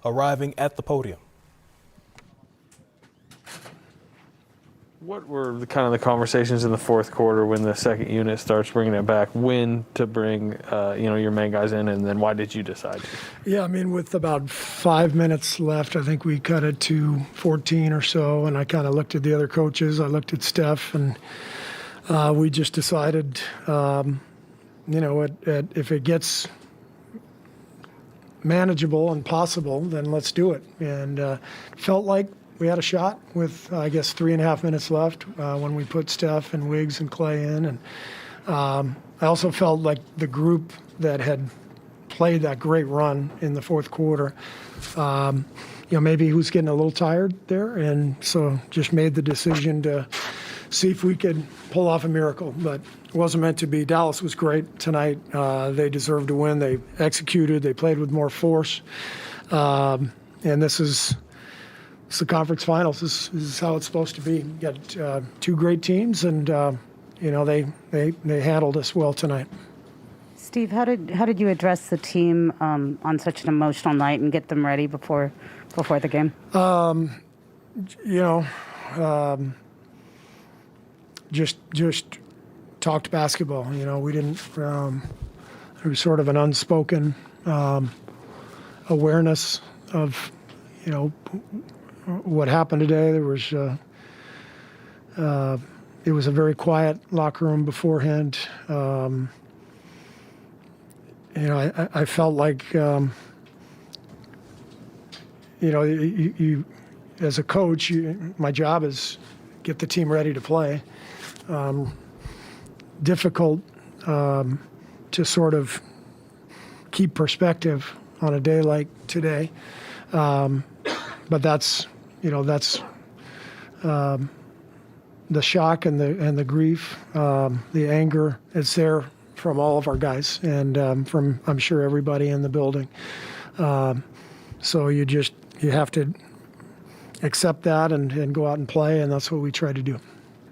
arriving at the podium. What were the conversations in the fourth quarter when the second unit starts bringing it back? When to bring your main guys in, and then why did you decide to? Yeah, I mean, with about 5 minutes left, I think we cut it to 14 or so, and I kind of looked at the other coaches. I looked at Steph, and we just decided, if it gets manageable and possible, then let's do it. And felt like we had a shot with, I guess, 3.5 minutes left when we put Steph and Wiggs and Clay in. And I also felt like the group that had played that great run in the fourth quarter, maybe he was getting a little tired there. And so just made the decision to see if we could pull off a miracle. But it wasn't meant to be. Dallas was great tonight. They deserved to win. They executed. They played with more force. And this is the conference finals. This is how it's supposed to be. You got two great teams, and they handled us well tonight. Steve, how did you address the team on such an emotional night and get them ready before the game? Just talked basketball. We didn't. There was sort of an unspoken awareness of what happened today. There was it was a very quiet locker room beforehand. I felt like you as a coach, my job is get the team ready to play. Difficult to sort of keep perspective on a day like today. But that's the shock and the grief, the anger. It's there from all of our guys and from, I'm sure, everybody in the building. So you have to accept that and go out and play, and that's what we try to do.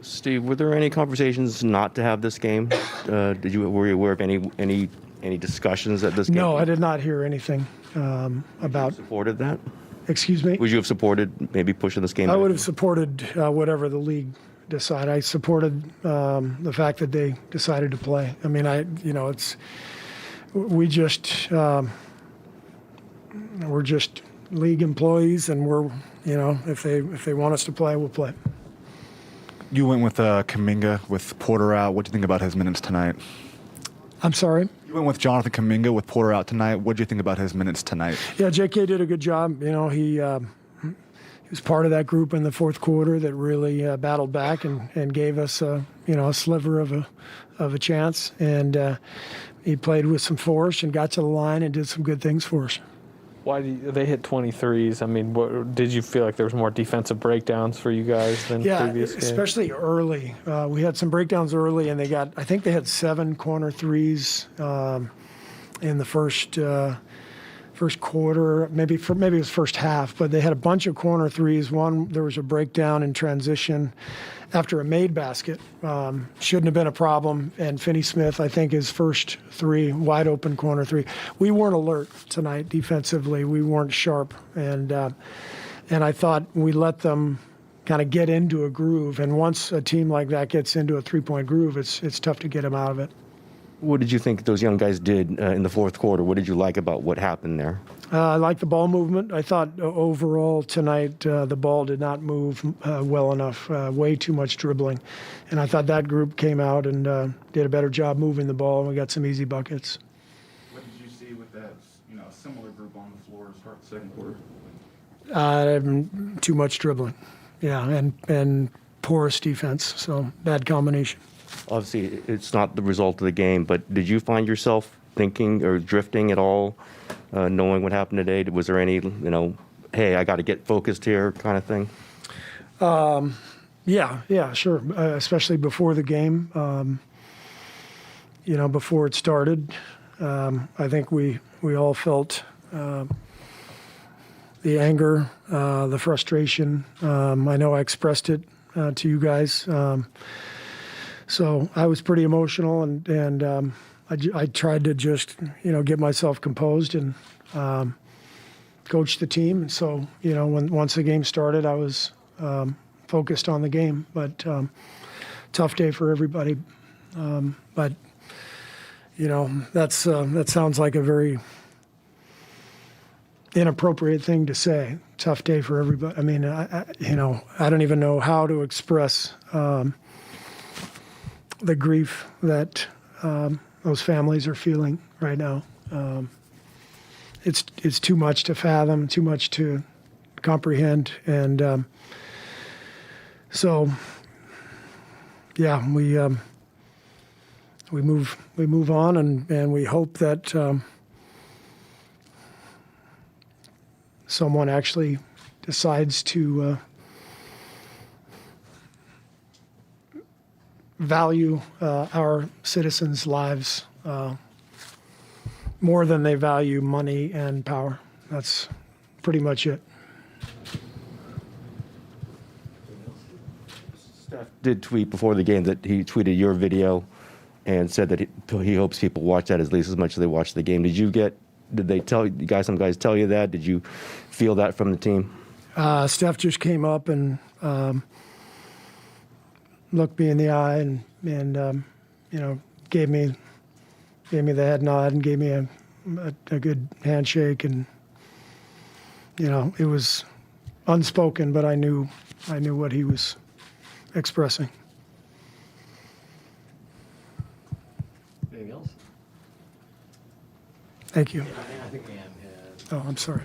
Steve, were there any conversations not to have this game? Were you aware of any discussions at this game? No, I did not hear anything about. Supported that? Excuse me? Would you have supported maybe pushing this game? I would have supported whatever the league decided. I supported the fact that they decided to play. I mean, we're just league employees, and we're, if they want us to play, we'll play. You went with Kuminga with Porter out. What do you think about his minutes tonight? I'm sorry? You went with Jonathan Kuminga with Porter out tonight. What do you think about his minutes tonight? Yeah, JK did a good job. He was part of that group in the fourth quarter that really battled back and gave us a sliver of a chance. And he played with some force and got to the line and did some good things for us. Why they hit 23s? I mean, did you feel like there was more defensive breakdowns for you guys than previous games? Especially early. We had some breakdowns early, and I think they had 7 corner threes in the first quarter. Maybe it was first half, but they had a bunch of corner threes. There was a breakdown in transition after a made basket. Shouldn't have been a problem. And Finney-Smith, I think, his first three, wide open corner three. We weren't alert tonight defensively. We weren't sharp. And I thought we let them kind of get into a groove. And once a team like that gets into a three-point groove, it's tough to get them out of it. What did you think those young guys did in the fourth quarter? What did you like about what happened there? I like the ball movement. I thought overall tonight the ball did not move well enough, way too much dribbling. And I thought that group came out and did a better job moving the ball, and we got some easy buckets. What did you see with that similar group on the floor to start the second quarter? Too much dribbling, yeah, and porous defense, so bad combination. Obviously, it's not the result of the game, but did you find yourself thinking or drifting at all, knowing what happened today? Was there any, hey, I got to get focused here kind of thing? Yeah, sure. Especially before the game, before it started, I think we all felt the anger, the frustration. I know I expressed it to you guys. So I was pretty emotional, and I tried to just, get myself composed and coach the team. And so, once the game started, I was focused on the game. But tough day for everybody. But that sounds like a very inappropriate thing to say. Tough day for everybody. I mean, I don't even know how to express the grief that those families are feeling right now. It's too much to fathom, too much to comprehend, and so yeah, we move on, and we hope that someone actually decides to value our citizens' lives more than they value money and power. That's pretty much it. Steph did tweet before the game that he tweeted your video and said that he hopes people watch that at least as much as they watch the game. Did they tell you guys, some guys tell you that? Did you feel that from the team? Steph just came up and looked me in the eye and gave me the head nod and gave me a good handshake, and it was unspoken, but I knew what he was expressing. Anything else? Thank you. I think we have. Oh, I'm sorry.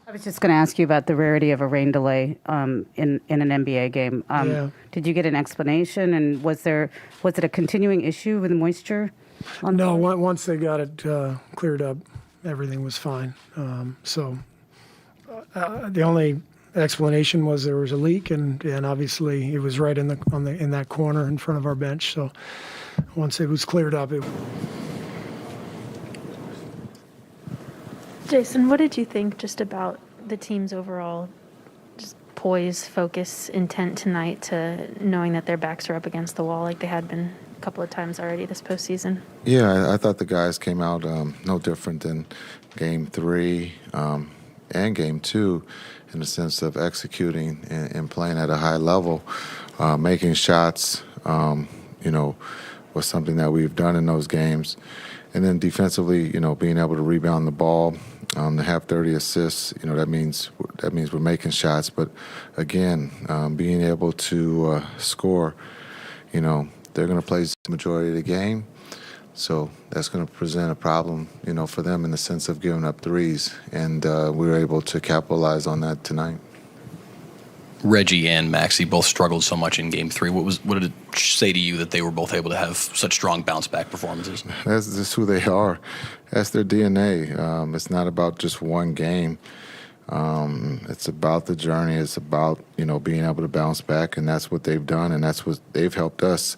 I was just going to ask you about the rarity of a rain delay in an NBA game. Yeah. Did you get an explanation, and was it a continuing issue with moisture? No, once they got it cleared up, everything was fine. So the only explanation was there was a leak, and obviously it was right in that corner in front of our bench. So once it was cleared up, Jason, what did you think just about the team's overall just poise, focus, intent tonight, to knowing that their backs are up against the wall like they had been a couple of times already this postseason? Yeah, I thought the guys came out no different than Game 3 and Game 2 in the sense of executing and playing at a high level, making shots, was something that we've done in those games. And then defensively, being able to rebound the ball, to have 30 assists, that means we're making shots. But again, being able to score, they're going to play the majority of the game. So that's going to present a problem, for them in the sense of giving up threes. And we were able to capitalize on that tonight. Reggie and Maxey both struggled so much in Game 3. What did it say to you that they were both able to have such strong bounce-back performances? That's just who they are. That's their DNA. It's not about just one game. It's about the journey. It's about, being able to bounce back, and that's what they've done, and that's what they've helped us